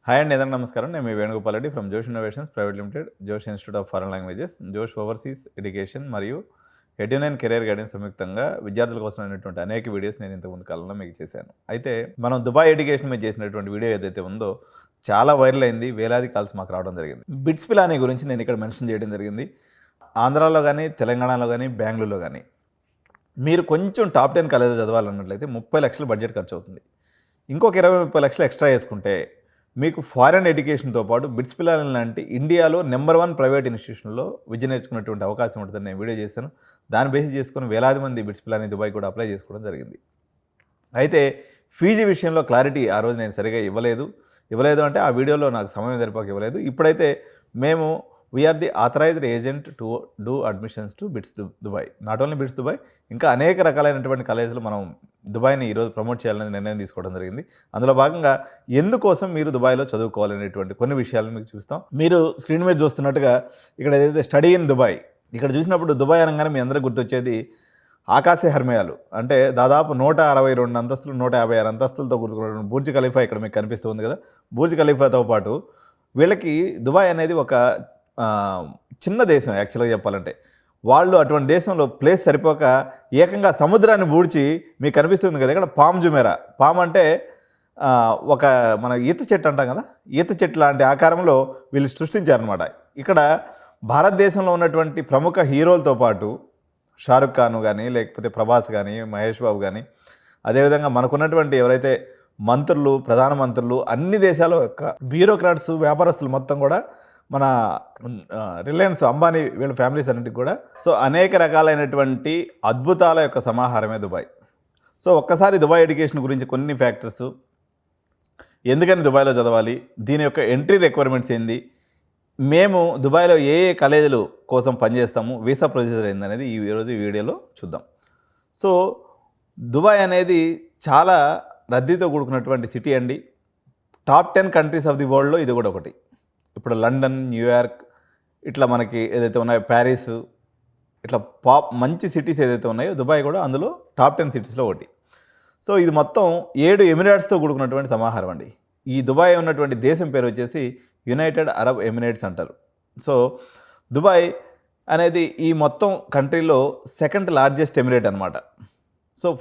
Hi అండి, అందరికీ నమస్కారం. నేను మీ వేణుగోపాల్ రెడ్డి ఫ్రమ్ జోష్ ఇన్నోవేషన్స్ ప్రైవేట్ లిమిటెడ్, జోష్ ఇన్స్టిట్యూట్ ఆఫ్ ఫారెన్ లాంగ్వేజెస్, జోష్ ఓవర్సీస్ ఎడ్యుకేషన్ మరియు ఎడ్యునైన్ కెరీర్ గైడెన్స్ సంయుక్తంగా విద్యార్థుల కోసం అయినటువంటి అనేక వీడియోస్ నేను ఇంతకుముందు కాలంలో మీకు చేశాను. అయితే మనం దుబాయ్ ఎడ్యుకేషన్ మీద చేసినటువంటి వీడియో ఏదైతే ఉందో చాలా వైరల్ అయింది. వేలాది కాల్స్ మాకు రావడం జరిగింది. బిట్స్ పిలానీ గురించి నేను ఇక్కడ మెన్షన్ చేయడం జరిగింది. ఆంధ్రాలో కానీ, తెలంగాణలో కానీ, బెంగళూరులో కానీ మీరు కొంచెం టాప్ 10 కాలేజీలో చదవాలన్నట్లయితే 30 లక్షలు బడ్జెట్ ఖర్చు అవుతుంది. ఇంకొక 20-30 లక్షలు ఎక్స్ట్రా వేసుకుంటే మీకు ఫారెన్ ఎడ్యుకేషన్తో పాటు బిట్స్ పిలానీ లాంటి ఇండియాలో నెంబర్ 1 ప్రైవేట్ ఇన్స్టిట్యూషన్లో విద్య నేర్చుకునేటువంటి అవకాశం ఉంటుందని నేను వీడియో చేశాను. దాన్ని బేస్ చేసుకుని వేలాది మంది బిట్స్ పిలానీ దుబాయ్ కూడా అప్లై చేసుకోవడం జరిగింది. అయితే ఫీజు విషయంలో క్లారిటీ ఆ రోజు నేను సరిగా ఇవ్వలేదు అంటే ఆ వీడియోలో నాకు సమయం సరిపోక ఇవ్వలేదు. ఇప్పుడైతే మేము we are the authorised agent to do admissions to BITS Dubai. Not only BITS Dubai, ఇంకా అనేక రకాలైనటువంటి కాలేజీలు మనం దుబాయ్ని ఈరోజు ప్రమోట్ చేయాలని నిర్ణయం తీసుకోవడం జరిగింది. అందులో భాగంగా ఎందుకోసం మీరు దుబాయ్లో చదువుకోవాలనేటువంటి కొన్ని విషయాలను మీకు చూస్తాం. మీరు స్క్రీన్ మీద చూస్తున్నట్టుగా ఇక్కడ ఏదైతే స్టడీ ఇన్ దుబాయ్, ఇక్కడ చూసినప్పుడు దుబాయ్ అనగానే మీ అందరికీ గుర్తొచ్చేది ఆకాశ హర్మయాలు, అంటే దాదాపు 162 అంతస్తులు 156 అంతస్తులతో కూర్చున్నటువంటి బుర్జ్ ఖలీఫా ఇక్కడ మీకు కనిపిస్తుంది కదా. బుర్జ్ ఖలీఫాతో పాటు వీళ్ళకి దుబాయ్ అనేది ఒక చిన్న దేశం. యాక్చువల్గా చెప్పాలంటే వాళ్ళు అటువంటి దేశంలో ప్లేస్ సరిపోక ఏకంగా సముద్రాన్ని బూడ్చి మీకు కనిపిస్తుంది కదా ఇక్కడ పామ్ జుమేరా. పామ్ అంటే ఒక మన ఈత చెట్టు అంటాం కదా, ఈత చెట్టు లాంటి ఆకారంలో వీళ్ళు సృష్టించారనమాట. ఇక్కడ భారతదేశంలో ఉన్నటువంటి ప్రముఖ హీరోలతో పాటు షారుఖ్ ఖాన్ కానీ, లేకపోతే ప్రభాస్ కానీ, మహేష్ బాబు కానీ, అదేవిధంగా మనకున్నటువంటి ఎవరైతే మంత్రులు, ప్రధానమంత్రులు, అన్ని దేశాల యొక్క బ్యూరోక్రాట్స్, వ్యాపారస్తులు మొత్తం కూడా మన రిలయన్స్, అంబానీ వీళ్ళ ఫ్యామిలీస్ అన్నింటికి కూడా అనేక రకాలైనటువంటి అద్భుతాల యొక్క సమాహారమే దుబాయ్. ఒక్కసారి దుబాయ్ ఎడ్యుకేషన్ గురించి కొన్ని ఫ్యాక్టర్స్, ఎందుకని దుబాయ్లో చదవాలి, దీని యొక్క ఎంట్రీ రిక్వైర్మెంట్స్ ఏంది, మేము దుబాయ్లో ఏ కాలేజీలు కోసం పనిచేస్తాము, వీసా ప్రొసీజర్ ఏందనేది ఈరోజు ఈ వీడియోలో చూద్దాం. దుబాయ్ అనేది చాలా రద్దీతో కూడుకున్నటువంటి సిటీ అండి. టాప్ 10 కంట్రీస్ ఆఫ్ ది వరల్డ్లో ఇది కూడా ఒకటి. ఇప్పుడు లండన్, న్యూయార్క్ ఇట్లా మనకి ఏదైతే ఉన్నాయో, ప్యారిస్, ఇట్లా మంచి సిటీస్ ఏదైతే ఉన్నాయో దుబాయ్ కూడా అందులో టాప్ 10 సిటీస్లో ఒకటి. ఇది మొత్తం 7 ఎమిరేట్స్తో కూడుకున్నటువంటి సమాహారం అండి. ఈ దుబాయ్ ఉన్నటువంటి దేశం పేరు వచ్చేసి యునైటెడ్ అరబ్ ఎమిరేట్స్ అంటారు. దుబాయ్ అనేది ఈ మొత్తం కంట్రీలో సెకండ్ లార్జెస్ట్ ఎమిరేట్ అనమాట.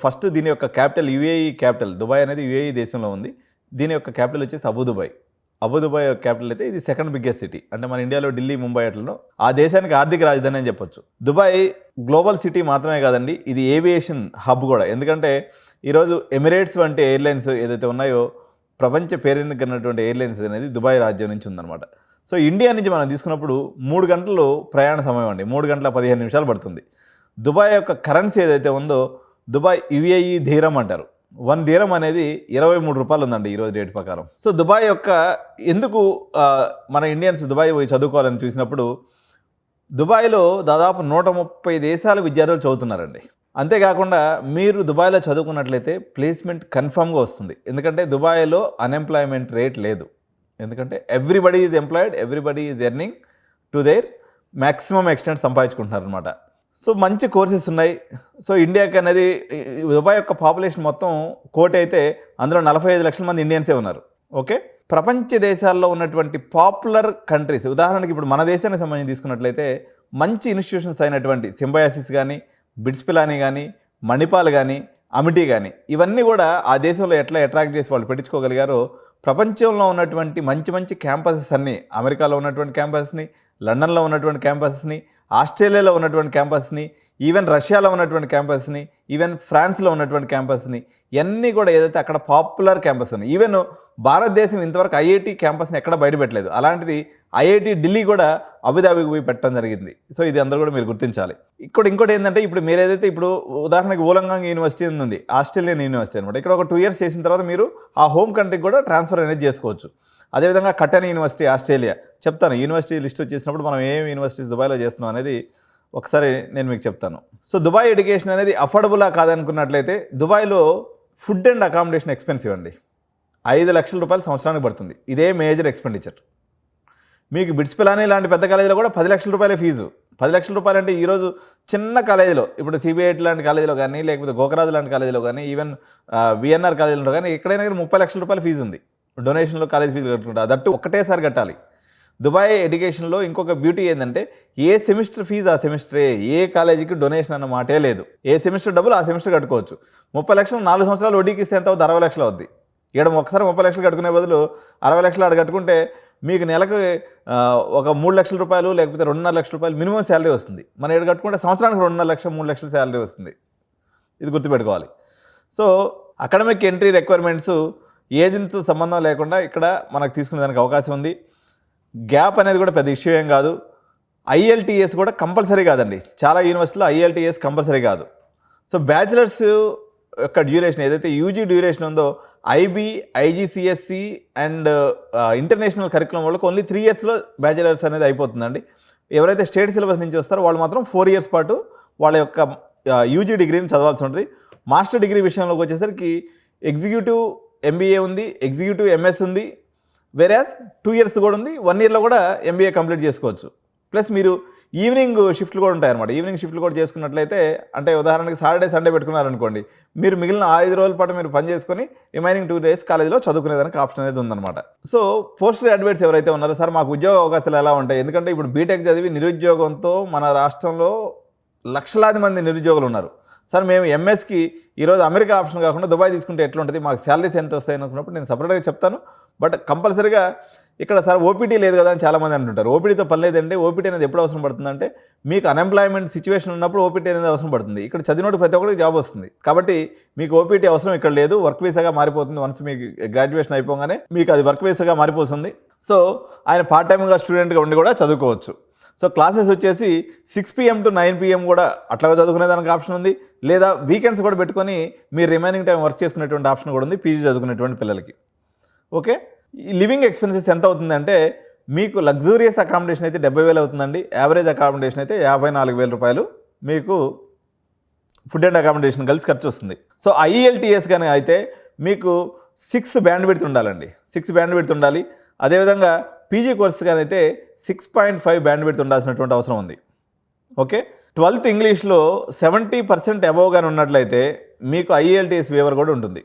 ఫస్ట్ దీని యొక్క క్యాపిటల్ యుఏఈ క్యాపిటల్. దుబాయ్ అనేది యుఏఈ దేశంలో ఉంది. దీని యొక్క క్యాపిటల్ వచ్చేసి అబుదుబాయ్ యొక్క క్యాపిటల్ అయితే ఇది సెకండ్ బిగ్గెస్ట్ సిటీ. అంటే మన ఇండియాలో ఢిల్లీ, ముంబై అట్లలో ఆ దేశానికి ఆర్థిక రాజధాని అని చెప్పొచ్చు. దుబాయ్ గ్లోబల్ సిటీ మాత్రమే కాదండి, ఇది ఏవియేషన్ హబ్ కూడా. ఎందుకంటే ఈరోజు ఎమిరేట్స్ వంటి ఎయిర్లైన్స్ ఏదైతే ఉన్నాయో ప్రపంచ పేరెన్నికన్నటువంటి ఎయిర్లైన్స్ అనేది దుబాయ్ రాజ్యం నుంచి ఉందన్నమాట. ఇండియా నుంచి మనం తీసుకున్నప్పుడు 3 గంటలు ప్రయాణ సమయం అండి, 3 గంటల 15 నిమిషాలు పడుతుంది. దుబాయ్ యొక్క కరెన్సీ ఏదైతే ఉందో దుబాయ్ యుఏఈ ధీరం అంటారు. 1 దీరం అనేది 23 రూపాయలు ఉందండి ఈరోజు రేట్ ప్రకారం. దుబాయ్ యొక్క ఎందుకు మన ఇండియన్స్ దుబాయ్ పోయి చదువుకోవాలని చూసినప్పుడు దుబాయ్లో దాదాపు 130 దేశాల విద్యార్థులు చదువుతున్నారండి. అంతేకాకుండా మీరు దుబాయ్లో చదువుకున్నట్లయితే ప్లేస్మెంట్ కన్ఫామ్గా వస్తుంది. ఎందుకంటే దుబాయ్లో అన్ఎంప్లాయ్మెంట్ రేట్ లేదు. ఎందుకంటే everybody is employed, everybody is earning to their maximum extent సంపాదించుకుంటున్నారు అనమాట. మంచి కోర్సెస్ ఉన్నాయి. ఇండియాకి అనేది దుబాయ్ యొక్క పాపులేషన్ మొత్తం 1 కోటి అయితే అందులో 45 లక్షల మంది ఇండియన్సే ఉన్నారు. ఓకే, ప్రపంచ దేశాల్లో ఉన్నటువంటి పాపులర్ కంట్రీస్, ఉదాహరణకి ఇప్పుడు మన దేశానికి సంబంధించి తీసుకున్నట్లయితే మంచి ఇన్స్టిట్యూషన్స్ అయినటువంటి సింబయాసిస్ కానీ, బిట్స్ పిలానీ కానీ, మణిపాల్ కానీ, అమిటీ కానీ, ఇవన్నీ కూడా ఆ దేశంలో ఎట్లా అట్రాక్ట్ చేసి వాళ్ళు పెట్టించుకోగలిగారో ప్రపంచంలో ఉన్నటువంటి మంచి మంచి క్యాంపసెస్ అన్నీ, అమెరికాలో ఉన్నటువంటి క్యాంపసెస్ని, లండన్లో ఉన్నటువంటి క్యాంపసెస్ని, ఆస్ట్రేలియాలో ఉన్నటువంటి క్యాంపస్ని, ఈవెన్ రష్యాలో ఉన్నటువంటి క్యాంపస్ని, ఈవెన్ ఫ్రాన్స్లో ఉన్నటువంటి క్యాంపస్ని, ఇవన్నీ కూడా ఏదైతే అక్కడ పాపులర్ క్యాంపస్ ఉన్నాయి. ఈవెన్ భారతదేశం ఇంతవరకు ఐఐటి క్యాంపస్ని ఎక్కడ బయటపెట్టలేదు. అలాంటిది ఐఐటి ఢిల్లీ కూడా అబుదాబికి పోయి పెట్టడం జరిగింది. ఇది అందరూ కూడా మీరు గుర్తించాలి. ఇంకోటి ఏంటంటే ఇప్పుడు మీరు ఏదైతే ఇప్పుడు ఉదాహరణకి ఊలంగాంగ్ యూనివర్సిటీ ఉంది, ఆస్ట్రేలియన్ యూనివర్సిటీ అనమాట. ఇక్కడ ఒక 2 ఇయర్స్ చేసిన తర్వాత మీరు ఆ హోమ్ కంట్రీకి కూడా ట్రాన్స్ఫర్ అనేది చేసుకోవచ్చు. అదేవిధంగా కటన్ యూనివర్సిటీ ఆస్ట్రేలియా, చెప్తాను యూనివర్సిటీ లిస్ట్ వచ్చేసినప్పుడు మనం ఏం యూనివర్సిటీస్ దుబాయ్లో చేస్తున్నాం అనేది ఒకసారి నేను మీకు చెప్తాను. దుబాయ్ ఎడ్యుకేషన్ అనేది అఫోర్డబులా కాదనుకున్నట్లయితే దుబాయ్లో ఫుడ్ అండ్ అకామిడేషన్ ఎక్స్పెన్సివ్ అండి. 5 లక్షల రూపాయలు సంవత్సరానికి పడుతుంది. ఇదే మేజర్ ఎక్స్పెండిచర్. మీకు బిట్స్ పిలానీ లాంటి పెద్ద కాలేజీలో కూడా 10 లక్షల రూపాయలే ఫీజు. 10 లక్షల రూపాయలు అంటే ఈరోజు చిన్న కాలేజీలో, ఇప్పుడు సిబిఐటి లాంటి కాలేజీలో కానీ, లేకపోతే గోకరాజు లాంటి కాలేజీలో కానీ, ఈవెన్ విఎన్ఆర్ కాలేజీలో కానీ ఎక్కడైనా కానీ 30 లక్షల రూపాయల ఫీజు ఉంది. డొనేషన్లో కాలేజ్ ఫీజు కట్టుకుంటారు, అదట్టు ఒకటేసారి కట్టాలి. దుబాయ్ ఎడ్యుకేషన్లో ఇంకొక బ్యూటీ ఏంటంటే ఏ సెమిస్టర్ ఫీజు ఆ సెమిస్టరే, ఏ కాలేజీకి డొనేషన్ అన్న మాటే లేదు. ఏ సెమిస్టర్ డబ్బులు ఆ సెమిస్టర్ కట్టుకోవచ్చు. 30 లక్షలు 4 సంవత్సరాలు వడ్డీకి ఇస్తే ఎంత అవుతుంది? 60 లక్షలు అవుద్ది. ఇక్కడ ఒకసారి 30 లక్షలు కట్టుకునే బదులు 60 లక్షలు ఆడ కట్టుకుంటే మీకు నెలకు ఒక 3 లక్షల రూపాయలు లేకపోతే 2.5 లక్షల రూపాయలు మినిమం శాలరీ వస్తుంది. మనం ఇక్కడ కట్టుకుంటే సంవత్సరానికి 2.5 లక్షలు 3 లక్షల శాలరీ వస్తుంది. ఇది గుర్తుపెట్టుకోవాలి. సో అకాడమిక్ ఎంట్రీ రిక్వైర్మెంట్స్ ఏజ్తో సంబంధం లేకుండా ఇక్కడ మనకు తీసుకునేదానికి అవకాశం ఉంది. గ్యాప్ అనేది కూడా పెద్ద ఇష్యూ ఏం కాదు. IELTS కూడా కంపల్సరీ కాదండి. చాలా యూనివర్సిటీలో IELTS కంపల్సరీ కాదు. సో బ్యాచిలర్స్ యొక్క డ్యూరేషన్ ఏదైతే యూజీ డ్యూరేషన్ ఉందో IB, IGCSE and international curriculum వాళ్ళకి ఓన్లీ 3 ఇయర్స్లో బ్యాచిలర్స్ అనేది అయిపోతుందండి. ఎవరైతే స్టేట్ సిలబస్ నుంచి వస్తారో వాళ్ళు మాత్రం 4 ఇయర్స్ పాటు వాళ్ళ యొక్క యూజీ డిగ్రీని చదవాల్సి ఉంటుంది. మాస్టర్ డిగ్రీ విషయంలోకి వచ్చేసరికి ఎగ్జిక్యూటివ్ MBA ఉంది, ఎగ్జిక్యూటివ్ MS ఉంది, వేరేస్ 2 ఇయర్స్ కూడా ఉంది. 1 ఇయర్లో కూడా MBA కంప్లీట్ చేసుకోవచ్చు. ప్లస్ మీరు ఈవినింగ్ షిఫ్ట్లు కూడా ఉంటాయన్నమాట. ఈవినింగ్ షిఫ్ట్లు కూడా చేసుకున్నట్లయితే, అంటే ఉదాహరణకి సాటర్డే సండే పెట్టుకున్నారనుకోండి, మీరు మిగిలిన 5 రోజుల పాటు మీరు పని చేసుకొని రిమైనింగ్ 2 డేస్ కాలేజీలో చదువుకునేదానికి ఆప్షన్ అనేది ఉందన్నమాట. సో పోస్ట్ గ్రాడ్యుయేట్స్ ఎవరైతే ఉన్నారో, సార్ మాకు ఉద్యోగ అవకాశాలు ఎలా ఉంటాయి? ఎందుకంటే ఇప్పుడు బీటెక్ చదివి నిరుద్యోగంతో మన రాష్ట్రంలో లక్షలాది మంది నిరుద్యోగులు ఉన్నారు. సార్ మేము ఎంఎస్కి ఈరోజు అమెరికా ఆప్షన్ కాకుండా దుబాయ్ తీసుకుంటే ఎట్లుంటుంది, మాకు శాలరీస్ ఎంత వస్తాయి అనుకున్నప్పుడు నేను సపరేట్గా చెప్తాను. బట్ కంపల్సరీగా ఇక్కడ సార్ ఓపీటీ లేదు కదా అని చాలామంది అంటుంటారు. ఓపీటీతో పని లేదండి. ఓపీటీ అనేది ఎప్పుడు అవసరం పడుతుందంటే మీకు అన్ఎంప్లాయ్మెంట్ సిచ్యువేషన్ ఉన్నప్పుడు ఓపీటీ అనేది అవసరం పడుతుంది. ఇక్కడ చదివినోడు ప్రతి ఒక్కరికి జాబ్ వస్తుంది. కాబట్టి మీకు ఓపీటీ అవసరం ఇక్కడ లేదు. వర్క్ వీసాగా మారిపోతుంది. వన్స్ మీకు గ్రాడ్యుయేషన్ అయిపోగానే మీకు అది వర్క్ వీసాగా మారిపోతుంది. సో ఆయన పార్ట్ టైమ్గా స్టూడెంట్గా ఉండి కూడా చదువుకోవచ్చు. సో క్లాసెస్ వచ్చేసి 6 PM to 9 PM కూడా అట్లాగా చదువుకునేదానికి ఆప్షన్ ఉంది. లేదా వీకెండ్స్ కూడా పెట్టుకొని మీరు రిమైనింగ్ టైం వర్క్ చేసుకునేటువంటి ఆప్షన్ కూడా ఉంది పీజీ చదువుకునేటువంటి పిల్లలకి. ఓకే, ఈ లివింగ్ ఎక్స్పెన్సెస్ ఎంత అవుతుందంటే మీకు లగ్జూరియస్ అకామిడేషన్ అయితే 70,000 అవుతుందండి. యావరేజ్ అకామిడేషన్ అయితే 54,000 రూపాయలు మీకు ఫుడ్ అండ్ అకామిడేషన్ కలిసి ఖర్చు వస్తుంది. సో IELTS కానీ అయితే మీకు 6 బ్యాండ్ విడ్త్ ఉండాలండి. 6 బ్యాండ్ విడ్త్ ఉండాలి. అదేవిధంగా పీజీ కోర్స్ కానీ అయితే 6.5 బ్యాండ్ విడ్త్ ఉండాల్సినటువంటి అవసరం ఉంది. ఓకే, 12th ఇంగ్లీష్లో 70% అబోవ్ కానీ ఉన్నట్లయితే మీకు IELTS వేవర్ కూడా ఉంటుంది.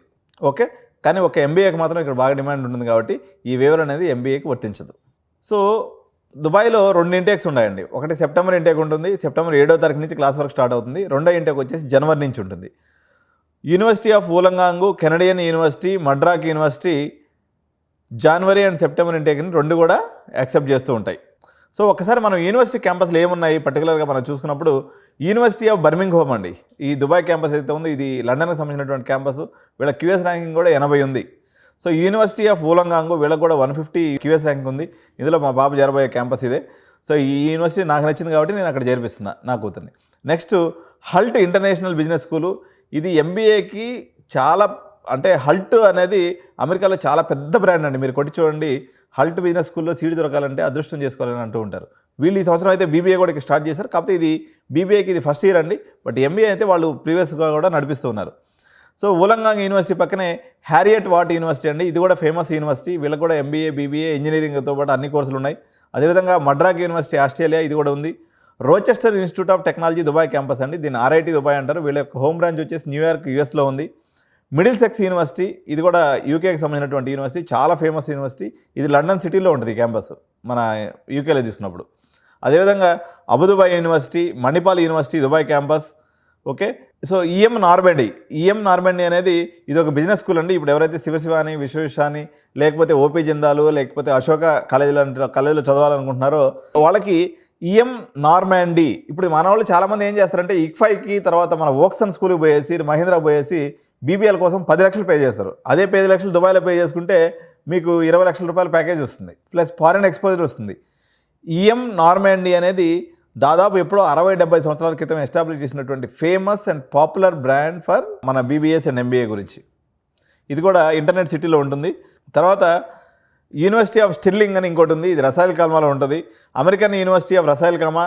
ఓకే, కానీ ఒక MBAకి మాత్రం ఇక్కడ బాగా డిమాండ్ ఉంటుంది కాబట్టి ఈ వేవర్ అనేది MBAకి వర్తించదు. సో దుబాయ్లో 2 ఇంటేక్స్ ఉన్నాయండి. ఒకటి సెప్టెంబర్ ఇంటేక్ ఉంటుంది. సెప్టెంబర్ 7వ తారీఖు నుంచి క్లాస్ వర్క్ స్టార్ట్ అవుతుంది. రెండో ఇంటేక్ వచ్చేసి జనవరి నుంచి ఉంటుంది. University of Wollongong, Canadian university, మడ్రాక్ యూనివర్సిటీ జనవరి అండ్ సెప్టెంబర్ ఇంటేక్ని 2 కూడా యాక్సెప్ట్ చేస్తూ ఉంటాయి. సో ఒకసారి మనం యూనివర్సిటీ క్యాంపస్లో ఏమున్నాయి పర్టికులర్గా మనం చూసుకున్నప్పుడు యూనివర్సిటీ ఆఫ్ బర్మింగ్హామ్ అండి. ఈ దుబాయ్ క్యాంపస్ అయితే ఉందో ఇది లండన్కి సంబంధించినటువంటి క్యాంపస్. వీళ్ళ QS ర్యాంకింగ్ కూడా 80 ఉంది. సో యూనివర్సిటీ ఆఫ్ వూలంగాంగ్ వీళ్ళకి కూడా 150 QS ర్యాంకింగ్ ఉంది. ఇందులో మా బాబు చేరబోయే క్యాంపస్ ఇదే. సో ఈ యూనివర్సిటీ నాకు నచ్చింది కాబట్టి నేను అక్కడ చేర్పిస్తున్నా నా కూతుర్ని. Next halt international business school. ఇది MBAకి చాలా, అంటే హల్ట్ అనేది అమెరికాలో చాలా పెద్ద బ్రాండ్ అండి. మీరు కొట్టి చూడండి, హల్ట్ బిజినెస్ స్కూల్లో సీట్ దొరకాలంటే అదృష్టం చేసుకోవాలని అంటూ ఉంటారు. వీళ్ళు ఈ సంవత్సరం అయితే BBA కూడా ఇక్కడ స్టార్ట్ చేశారు. కాకపోతే ఇది BBAకి ఇది ఫస్ట్ ఇయర్ అండి. బట్ MBA అయితే వాళ్ళు ప్రీవియస్గా కూడా నడిపిస్తూ ఉన్నారు. సో వూలంగాంగ్ యూనివర్సిటీ పక్కనే హ్యారియట్ వాట్ యూనివర్సిటీ అండి. ఇది కూడా ఫేమస్ యూనివర్సిటీ. వీళ్ళకి కూడా MBA, BBA, ఇంజనీరింగ్తో పాటు అన్ని కోర్సులు ఉన్నాయి. అదేవిధంగా మడ్రాక్ యూనివర్సిటీ ఆస్ట్రేలియా, ఇది కూడా ఉంది. Rochester institute of technology Dubai campus అండి. దీన్ని RIT దుబాయ్ అంటారు. వీళ్ళ యొక్క హోమ్ బ్రాంచ్ వచ్చేసి న్యూయార్క్ USలో ఉంది. మిడిల్ సెక్స్ యూనివర్సిటీ, ఇది కూడా UKకి సంబంధించినటువంటి యూనివర్సిటీ, చాలా ఫేమస్ యూనివర్సిటీ. ఇది లండన్ సిటీలో ఉంటుంది క్యాంపస్ మన UKలో తీసుకున్నప్పుడు. అదేవిధంగా Abu Dhabi university, Manipal university Dubai campus. Okay, so EM Normandie అనేది ఇది ఒక బిజినెస్ స్కూల్ అండి. ఇప్పుడు ఎవరైతే శివశివాని, విశ్వవిశ్వాని, లేకపోతే OP జిందాలు, లేకపోతే అశోక కాలేజీలో చదవాలనుకుంటున్నారో వాళ్ళకి EM నార్మండి. ఇప్పుడు మన వాళ్ళు చాలామంది ఏం చేస్తారంటే ICFAIకి తర్వాత మన వోక్సన్ స్కూల్కి పోయేసి, మహీంద్రా పోయేసి BBL కోసం 10 లక్షలు పే చేస్తారు. అదే 10 లక్షలు దుబాయ్లో పే చేసుకుంటే మీకు 20 లక్షల రూపాయల ప్యాకేజ్ వస్తుంది. ప్లస్ ఫారెన్ ఎక్స్పోజర్ వస్తుంది. EM నార్మండి అనేది దాదాపు ఎప్పుడో 60-70 సంవత్సరాల క్రితం ఎస్టాబ్లిష్ చేసినటువంటి famous and popular brand for మన BBS అండ్ MBA గురించి. ఇది కూడా ఇంటర్నెట్ సిటీలో ఉంటుంది. తర్వాత యూనివర్సిటీ ఆఫ్ స్టిర్లింగ్ అని ఇంకోటి ఉంది. ఇది రసాయల్ కామాలో ఉంటుంది. American university of Ras Al Khaimah,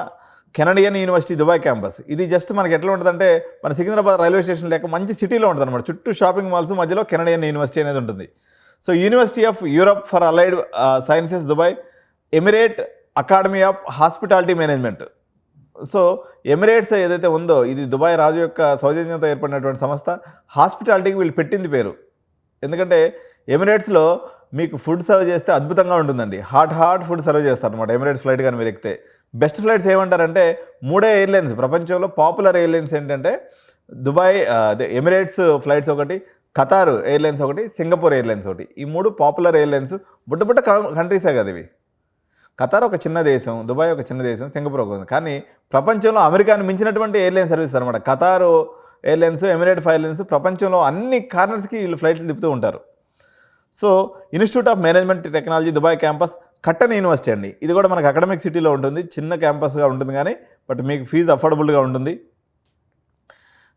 Canadian university Dubai campus. ఇది జస్ట్ మనకి ఎట్లా ఉంటుందంటే మన సికింద్రాబాద్ రైల్వే స్టేషన్ లేక మంచి సిటీలో ఉంటుంది అనమాట. చుట్టూ షాపింగ్ మాల్స్ మధ్యలో కెనడియన్ యూనివర్సిటీ అనేది ఉంటుంది. So university of Europe for allied sciences Dubai, emirate academy of hospitality management. So Emirates ఏదైతే ఉందో ఇది దుబాయ్ రాజు యొక్క సౌజన్యంతో ఏర్పడినటువంటి సంస్థ. హాస్పిటాలిటీకి వీళ్ళు పెట్టింది పేరు. ఎందుకంటే ఎమిరేట్స్లో మీకు ఫుడ్ సర్వ్ చేస్తే అద్భుతంగా ఉంటుందండి. హాట్ ఫుడ్ సర్వ్ చేస్తారనమాట ఎమిరేట్స్ ఫ్లైట్ కానీ మీరు ఎక్కితే. బెస్ట్ ఫ్లైట్స్ ఏమంటారంటే 3 ఎయిర్లైన్స్ ప్రపంచంలో పాపులర్ ఎయిర్లైన్స్ ఏంటంటే దుబాయ్ అదే ఎమిరేట్స్ ఫ్లైట్స్ ఒకటి, ఖతార్ ఎయిర్లైన్స్ ఒకటి, సింగపూర్ ఎయిర్లైన్స్ ఒకటి. ఈ 3 పాపులర్ ఎయిర్లైన్స్. బుట్ట కంట్రీసే కదా ఇవి. ఖతార్ ఒక చిన్న దేశం, దుబాయ్ ఒక చిన్న దేశం, సింగపూర్ ఒక కానీ ప్రపంచంలో అమెరికాను మించినటువంటి ఎయిర్లైన్ సర్వీస్ అనమాట. ఖతార్ ఎయిర్లైన్స్, ఎమిరేట్స్ ఎయిర్లైన్స్ ప్రపంచంలో అన్ని కార్నర్స్కి వీళ్ళు ఫ్లైట్లు తిప్పుతూ ఉంటారు. So institute of management technology Dubai campus Curtin university అండి. ఇది కూడా మనకు అకాడమిక్ సిటీలో ఉంటుంది, చిన్న క్యాంపస్గా ఉంటుంది కానీ బట్ మీకు ఫీజు అఫోర్డబుల్గా ఉంటుంది.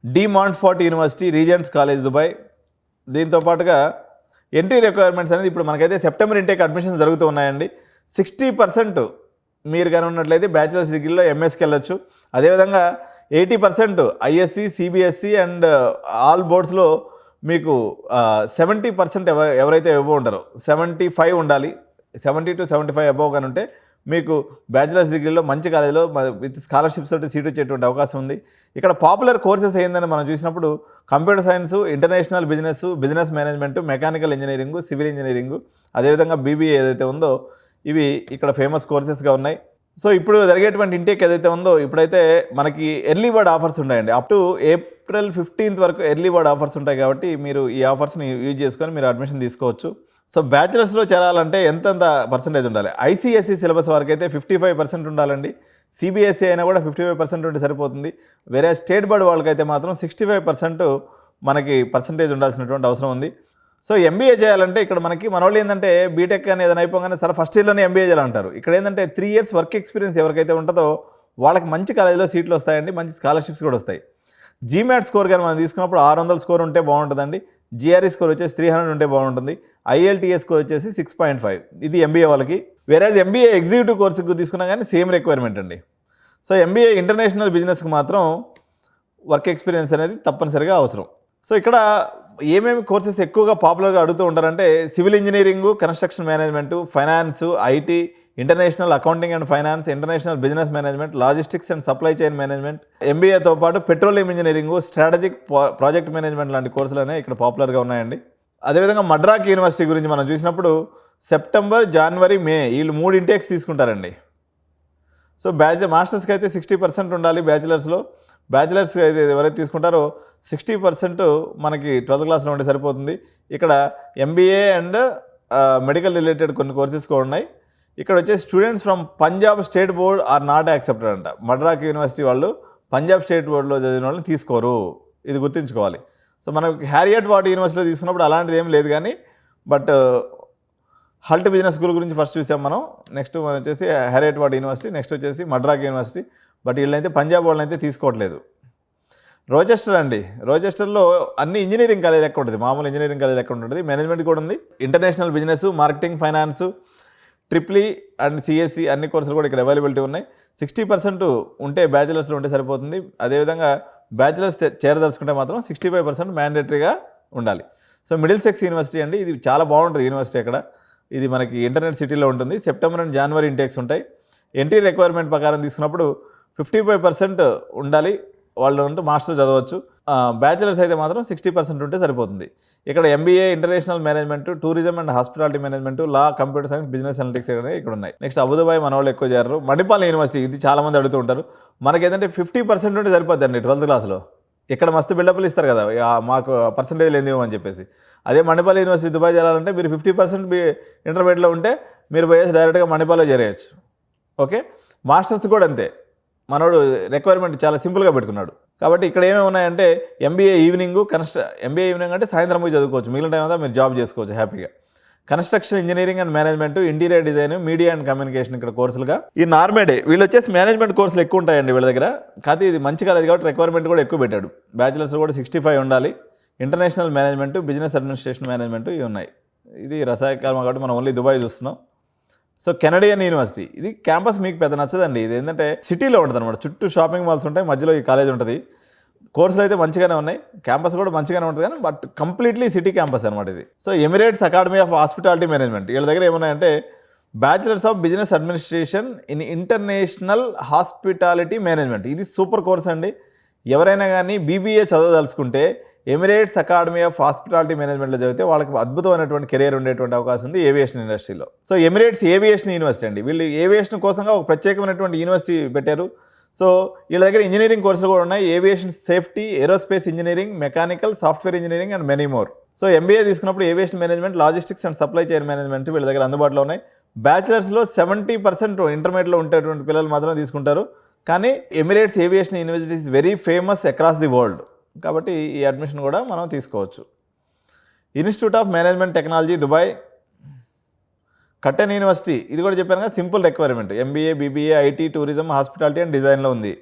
De Montfort university, Regents college Dubai. దీంతో పాటుగా ఎంట్రీ రిక్వైర్మెంట్స్ అనేది ఇప్పుడు మనకైతే సెప్టెంబర్ ఇంటేక్ అడ్మిషన్స్ జరుగుతూ ఉన్నాయండి. 60% మీరు కానీ ఉన్నట్లయితే బ్యాచిలర్స్ డిగ్రీలో ఎంఎస్కి వెళ్ళొచ్చు. అదేవిధంగా 80% ఐఎస్సి, సిబిఎస్సి అండ్ ఆల్ బోర్డ్స్లో మీకు 70% ఎవరైతే అబోవ్ ఉంటారో 75 ఉండాలి. 70 to 75 అబోవ్ కానీ ఉంటే మీకు బ్యాచిలర్స్ డిగ్రీలో మంచి కాలేజీలో విత్ స్కాలర్షిప్స్ తోటి సీట్ వచ్చేటువంటి అవకాశం ఉంది. ఇక్కడ పాపులర్ కోర్సెస్ ఏందని మనం చూసినప్పుడు computer science, international business management, mechanical engineering, civil engineering, అదేవిధంగా బీబీఏ ఏదైతే ఉందో ఇవి ఇక్కడ ఫేమస్ కోర్సెస్గా ఉన్నాయి. సో ఇప్పుడు జరిగేటువంటి ఇంటేక్ ఏదైతే ఉందో ఇప్పుడైతే మనకి ఎర్లీ బర్డ్ ఆఫర్స్ ఉన్నాయండి. అప్ టు April 15th వరకు ఎర్లీ బర్డ్ ఆఫర్స్ ఉంటాయి కాబట్టి మీరు ఈ ఆఫర్స్ని యూజ్ చేసుకొని మీరు అడ్మిషన్ తీసుకోవచ్చు. సో బ్యాచిలర్స్లో చేరాలంటే ఎంత పర్సెంటేజ్ ఉండాలి? ఐసీఎస్ఈ సిలబస్ వరకు అయితే 55% ఉండాలండి. సిబిఎస్ఈ అయినా కూడా 55% ఉంటే సరిపోతుంది. వేరే స్టేట్ బోర్డ్ వాళ్ళకైతే మాత్రం 65% మనకి పర్సెంటేజ్ ఉండాల్సినటువంటి అవసరం ఉంది. సో ఎంబీఏ చేయాలంటే ఇక్కడ మన వాళ్ళు ఏంటంటే బీటెక్ అని ఏదైనా అయిపోగానే సరే ఫస్ట్ ఇయర్లోనే ఎంబీఏ చేయాలంటారు. ఇక్కడ ఏంటంటే 3 years వర్క్ ఎక్స్పీరియన్స్ ఎవరికైతే ఉంటుందో వాళ్ళకి మంచి కాలేజీలో సీట్లు వస్తాయండి, మంచి స్కాలర్షిప్స్ కూడా వస్తాయి. జీమాట్ స్కోర్ కానీ మనం తీసుకున్నప్పుడు 600 స్కోర్ ఉంటే బాగుంటుందండి. జిఆర్ఈ స్కోర్ వచ్చేసి 300 ఉంటే బాగుంటుంది. ఐఎల్టీఎస్ స్కోర్ వచ్చేసి 6.5. ఇది ఎంబీఏ వాళ్ళకి. వేరేజ్ ఎంబీఏ ఎగ్జిక్యూటివ్ కోర్సుకు తీసుకున్నా కానీ సేమ్ రిక్వైర్మెంట్ అండి. సో ఎంబీఏ ఇంటర్నేషనల్ బిజినెస్కి మాత్రం వర్క్ ఎక్స్పీరియన్స్ అనేది తప్పనిసరిగా అవసరం. సో ఇక్కడ ఏమేమి కోర్సెస్ ఎక్కువగా పాపులర్గా అడుగుతూ ఉంటారంటే civil engineering, construction management, finance, IT, international accounting and finance, international business management, logistics and supply chain management, ఎంబీఏతో పాటు petroleum engineering, strategic project management లాంటి కోర్సులు అనేవి ఇక్కడ పాపులర్గా ఉన్నాయండి. అదేవిధంగా మద్రాస్ యూనివర్సిటీ గురించి మనం చూసినప్పుడు సెప్టెంబర్, జనవరి, మే వీళ్ళు 3 ఇంటేక్స్ తీసుకుంటారండి. సో మాస్టర్స్కి అయితే 60% ఉండాలి. బ్యాచిలర్స్ అయితే ఎవరైతే తీసుకుంటారో 60% మనకి 12th క్లాస్లో ఉంటే సరిపోతుంది. ఇక్కడ ఎంబీఏ అండ్ మెడికల్ రిలేటెడ్ కొన్ని కోర్సెస్ కూడా ఉన్నాయి. ఇక్కడ వచ్చేసి students from Punjab state board are not accepted అంట. మద్రాస్ యూనివర్సిటీ వాళ్ళు పంజాబ్ స్టేట్ బోర్డులో చదివిన వాళ్ళని తీసుకోరు, ఇది గుర్తుంచుకోవాలి. సో మనకి హ్యారియట్ వాట్ యూనివర్సిటీలో తీసుకున్నప్పుడు అలాంటిది ఏం లేదు కానీ బట్ హల్ట్ బిజినెస్ స్కూల్ గురించి ఫస్ట్ చూసాం మనం. నెక్స్ట్ మనం వచ్చేసి హ్యారియట్ వాట్ యూనివర్సిటీ, నెక్స్ట్ వచ్చేసి మద్రాస్ యూనివర్సిటీ. బట్ వీళ్ళైతే పంజాబ్ వాళ్ళని అయితే తీసుకోవట్లేదు. రోచెస్టర్ అండి, రోచెస్టర్లో అన్ని ఇంజనీరింగ్ కాలేజ్ లెక్క ఉంటుంది, మామూలు ఇంజనీరింగ్ కాలేజ్ లెక్క ఉంటుంది. మేనేజ్మెంట్ కూడా ఉంది. International business, marketing, finance, triple E and CSC అన్ని కోర్సులు కూడా ఇక్కడ అవైలబిలిటీ ఉన్నాయి. 60% ఉంటే బ్యాచిలర్స్లో ఉంటే సరిపోతుంది. అదేవిధంగా బ్యాచిలర్స్ చేరదలుచుకుంటే మాత్రం 65% మ్యాండేటరీగా ఉండాలి. సో మిడిల్ సెక్స్ యూనివర్సిటీ అండి, ఇది చాలా బాగుంటుంది యూనివర్సిటీ. అక్కడ ఇది మనకి ఇంటర్నెట్ సిటీలో ఉంటుంది. సెప్టెంబర్ అండ్ జనవరి ఇంటేక్స్ ఉంటాయి. ఎంట్రీ రిక్వైర్మెంట్ ప్రకారం తీసుకున్నప్పుడు 55% ఉండాలి, వాళ్ళు ఉంటూ మాస్టర్స్ చదవచ్చు. బ్యాచిలర్స్ అయితే మాత్రం 60% ఉంటే సరిపోతుంది. ఇక్కడ MBA, international management, tourism and hospitality management, law, computer science, business analytics ఇక్కడ ఉన్నాయి. నెక్స్ట్ అబుదాబాయ్ మన వాళ్ళు ఎక్కువ చేరారు. మణిపాల్ యూనివర్సిటీ, ఇది చాలామంది అడుగుతూ ఉంటారు. మనకి ఏంటంటే 50% ఉంటే సరిపోద్దండి 12th క్లాస్లో. ఇక్కడ మస్తు బిల్డప్లు ఇస్తారు కదా, మాకు పర్సంటేజ్ లేదేమో అని చెప్పేసి. అదే మణిపాల్ యూనివర్సిటీ దుబాయ్ చేయాలంటే మీరు 50% ఇంటర్మీడియట్లో ఉంటే మీరు పోయేసి డైరెక్ట్గా మణిపాల్లో చేరేయచ్చు. ఓకే, మాస్టర్స్ కూడా అంతే. మనోడు రిక్వైర్మెంట్ చాలా సింపుల్గా పెట్టుకున్నాడు. కాబట్టి ఇక్కడ ఏమేమి ఉన్నాయంటే ఎంబీఏ ఈవినింగ్, ఎంబీఏ ఈవినింగ్ అంటే సాయంత్రం పోయి చదువుకోవచ్చు, మిగిలిన టైం అంతా మీరు జాబ్ చేసుకోవచ్చు హ్యాపీగా. Construction engineering and management, interior design, media and communication ఇక్కడ కోర్సులుగా. ఈ నార్మేడే వీళ్ళు వచ్చేసి మేనేజ్మెంట్ కోర్సులు ఎక్కువ ఉంటాయండి వీళ్ళ దగ్గర. కాకపోతే ఇది మంచి కాలేజ్ కాబట్టి రిక్వైర్మెంట్ కూడా ఎక్కువ పెట్టాడు. బ్యాచిలర్స్ కూడా 65 ఉండాలి. International management, business administration management ఇవి ఉన్నాయి. ఇది రసాయకాలం కాబట్టి మనం ఓన్లీ దుబాయ్ చూస్తున్నాం. సో కెనడియన్ యూనివర్సిటీ, ఇది క్యాంపస్ మీకు పెద్ద నచ్చదండి. ఇది ఏంటంటే సిటీలో ఉంటుంది అనమాట, చుట్టూ షాపింగ్ మాల్స్ ఉంటాయి, మధ్యలో ఈ కాలేజ్ ఉంటుంది. కోర్సులు అయితే మంచిగానే ఉన్నాయి, క్యాంపస్ కూడా మంచిగానే ఉంటుంది కానీ బట్ కంప్లీట్లీ సిటీ క్యాంపస్ అనమాట ఇది. So Emirates academy of hospitality management, వీళ్ళ దగ్గర ఏమున్నాయంటే bachelors of business administration in international hospitality management, ఇది సూపర్ కోర్స్ అండి. ఎవరైనా కానీ బీబీఏ చదవదలుచుకుంటే ఎమిరేట్స్ అకాడమీ ఆఫ్ హాస్పిటాలిటీ మేనేజ్మెంట్లో చదివితే వాళ్ళకి అద్భుతమైనటువంటి కెరీర్ ఉండేటువంటి అవకాశం ఉంది ఏవియేషన్ ఇండస్ట్రీలో. సో ఎమిరేట్స్ ఏవియేషన్ యూనివర్సిటీ అండి. వీళ్ళు ఏవియేషన్ కోసంగా ఒక ప్రత్యేకమైనటువంటి యూనివర్సిటీ పెట్టారు. సో వీళ్ళ దగ్గర ఇంజనీరింగ్ కోర్సులు కూడా ఉన్నాయి. Aviation safety, aerospace engineering, mechanical, software engineering and many more. So MBA తీసుకున్నప్పుడు aviation management, logistics and supply chain management వీళ్ళ దగ్గర అందుబాటులో ఉన్నాయి. బ్యాచిలర్స్లో 70% ఇంటర్మీడియట్లో ఉండేటువంటి పిల్లలు మాత్రమే తీసుకుంటారు. కానీ Emirates aviation university is very famous across the world. కాబట్టి ఈ అడ్మిషన్ కూడా మనం తీసుకోవచ్చు. Institute of management technology Dubai, కట్టెన్ university, ఇది కూడా చెప్పాను కదా, simple requirement. MBA, BBA, IT, tourism, hospitality and డిజైన్లో ఉంది.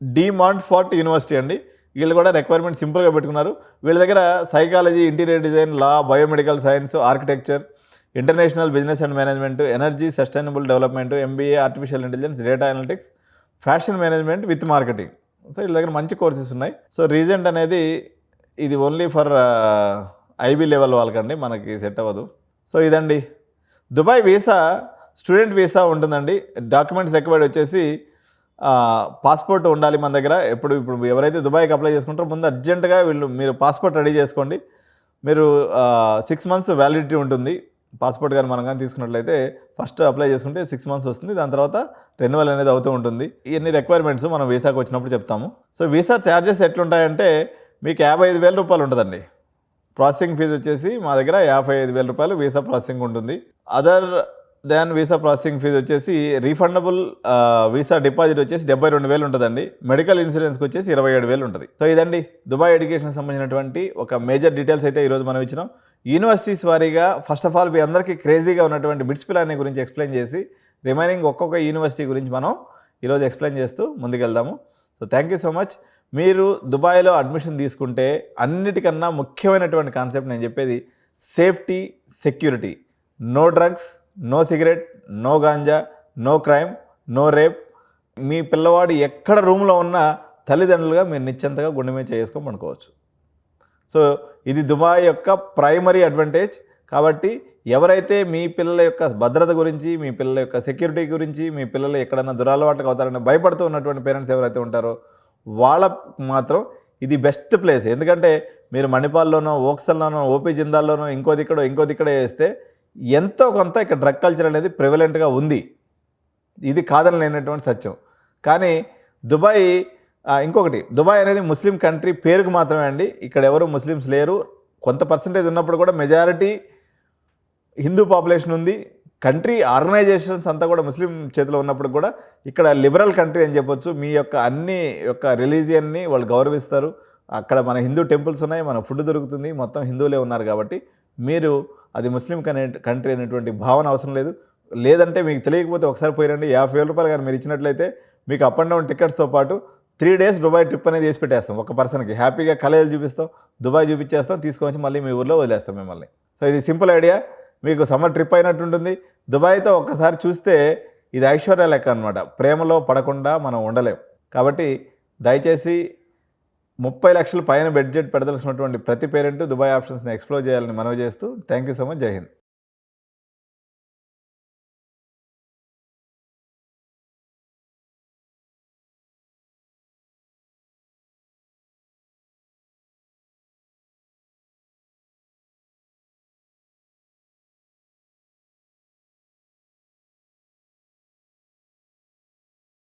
డి మాంట్ఫోర్ట్ యూనివర్సిటీ అండి. వీళ్ళు కూడా రిక్వైర్మెంట్ సింపుల్గా పెట్టుకున్నారు. వీళ్ళ దగ్గర psychology, interior design, law, biomedical science, architecture, international business and management, energy, sustainable development, MBA, artificial intelligence, data analytics, fashion management with marketing. So వీళ్ళ దగ్గర మంచి కోర్సెస్ ఉన్నాయి. సో రీజెంట్ అనేది ఇది ఓన్లీ ఫర్ ఐబీ లెవెల్ వాళ్ళకండి, మనకి set అవ్వదు. So ఇదండి Dubai visa. Student visa ఉంటుందండి. డాక్యుమెంట్స్ రిక్వైర్డ్ వచ్చేసి పాస్పోర్ట్ ఉండాలి మన దగ్గర. ఇప్పుడు ఎవరైతే దుబాయ్కి అప్లై చేసుకుంటారో ముందు అర్జెంటుగా మీరు పాస్పోర్ట్ రెడీ చేసుకోండి. మీరు 6 months వ్యాలిడిటీ ఉంటుంది. పాస్పోర్ట్ కానీ మనం కానీ తీసుకున్నట్లయితే ఫస్ట్ అప్లై చేసుకుంటే 6 months వస్తుంది. దాని తర్వాత రెన్యువల్ అనేది అవుతూ ఉంటుంది. ఇవన్నీ రిక్వైర్మెంట్స్ మనం వీసాకి వచ్చినప్పుడు చెప్తాము. సో వీసా ఛార్జెస్ ఎట్లుంటాయంటే మీకు 55,000 రూపాయలు ఉంటుందండి. ప్రాసెసింగ్ ఫీజు వచ్చేసి మా దగ్గర 55,000 రూపాయలు వీసా ప్రాసెసింగ్ ఉంటుంది. Other than visa processing fee వచ్చేసి రీఫండబుల్ వీసా డిపాజిట్ వచ్చేసి 72,000 ఉంటుందండి. మెడికల్ ఇన్సూరెన్స్కి వచ్చేసి 27,000 ఉంటుంది. సో ఇదండి దుబాయ్ ఎడ్యుకేషన్కి సంబంధించినటువంటి ఒక మేజర్ డీటెయిల్స్ అయితే ఈరోజు మనం ఇచ్చినాం. యూనివర్సిటీస్ వారీగా ఫస్ట్ ఆఫ్ ఆల్ మీ అందరికీ క్రేజీగా ఉన్నటువంటి బిట్స్ ప్లాన్ గురించి ఎక్స్ప్లెయిన్ చేసి రిమైనింగ్ ఒక్కొక్క యూనివర్సిటీ గురించి మనం ఈరోజు ఎక్స్ప్లెయిన్ చేస్తూ ముందుకెళ్దాము. So thank you so much. మీరు దుబాయ్లో అడ్మిషన్ తీసుకుంటే అన్నిటికన్నా ముఖ్యమైనటువంటి కాన్సెప్ట్ నేను చెప్పేది safety, security. No drugs, no cigarette, no ganja, no crime, no rape. మీ పిల్లవాడు ఎక్కడ రూమ్లో ఉన్నా తల్లిదండ్రులుగా మీరు నిశ్చింతగా గుండె మీద చేసుకొని పండుకోవచ్చు. సో ఇది దుబాయ్ యొక్క ప్రైమరీ అడ్వాంటేజ్. కాబట్టి ఎవరైతే మీ పిల్లల యొక్క భద్రత గురించి, మీ పిల్లల యొక్క సెక్యూరిటీ గురించి, మీ పిల్లలు ఎక్కడన్నా దురలవాట్లకు అవుతారని భయపడుతూ ఉన్నటువంటి పేరెంట్స్ ఎవరైతే ఉంటారో వాళ్ళ మాత్రం ఇది బెస్ట్ ప్లేస్. ఎందుకంటే మీరు మణిపాల్లోనో, ఓక్సల్లోనో, ఓపీ జిందాల్లోనో ఇంకో దిక్కడే వేస్తే ఎంతో కొంత ఇక్కడ డ్రగ్ కల్చర్ అనేది ప్రివలెంట్గా ఉంది. ఇది కాదని లేనటువంటి సత్యం. కానీ ఇంకొకటి, దుబాయ్ అనేది ముస్లిం కంట్రీ పేరుకు మాత్రమే అండి. ఇక్కడ ఎవరు ముస్లిమ్స్ లేరు. కొంత పర్సంటేజ్ ఉన్నప్పుడు కూడా మెజారిటీ హిందూ పాపులేషన్ ఉంది. కంట్రీ ఆర్గనైజేషన్స్ అంతా కూడా ముస్లిం చేతిలో ఉన్నప్పుడు కూడా ఇక్కడ లిబరల్ కంట్రీ అని చెప్పొచ్చు. మీ యొక్క అన్ని రిలీజియన్ని వాళ్ళు గౌరవిస్తారు. అక్కడ మన హిందూ టెంపుల్స్ ఉన్నాయి, మన ఫుడ్ దొరుకుతుంది, మొత్తం హిందువులే ఉన్నారు. కాబట్టి మీరు అది ముస్లిం కంట్రీ అనేటువంటి భావన అవసరం లేదు. లేదంటే మీకు తెలియకపోతే ఒకసారి పోయిరండి. 50,000 రూపాయలు కానీ మీరు ఇచ్చినట్లయితే మీకు అప్ అండ్ డౌన్ టికెట్స్తో పాటు 3 days దుబాయ్ ట్రిప్ అనేది చేసి పెట్టేస్తాం. ఒక పర్సన్కి హ్యాపీగా కలేజీలు చూపిస్తాం, దుబాయ్ చూపించేస్తాం, తీసుకొని మళ్ళీ మీ ఊర్లో వదిలేస్తాం మిమ్మల్ని. సో ఇది సింపుల్ ఐడియా. మీకు సమ్మర్ ట్రిప్ అయినట్టు ఉంటుంది. దుబాయ్తో ఒక్కసారి చూస్తే ఇది ఐశ్వర్య లెక్క అనమాట. ప్రేమలో పడకుండా మనం ఉండలేం. కాబట్టి దయచేసి 30 లక్షల పైన బడ్జెట్ పెడదలుచుకున్నటువంటి ప్రతి పేరెంట్ దుబాయ్ ఆప్షన్స్ని ఎక్స్ప్లోర్ చేయాలని మనవి చేస్తూ థ్యాంక్ యూ సో మచ్. జై హింద్.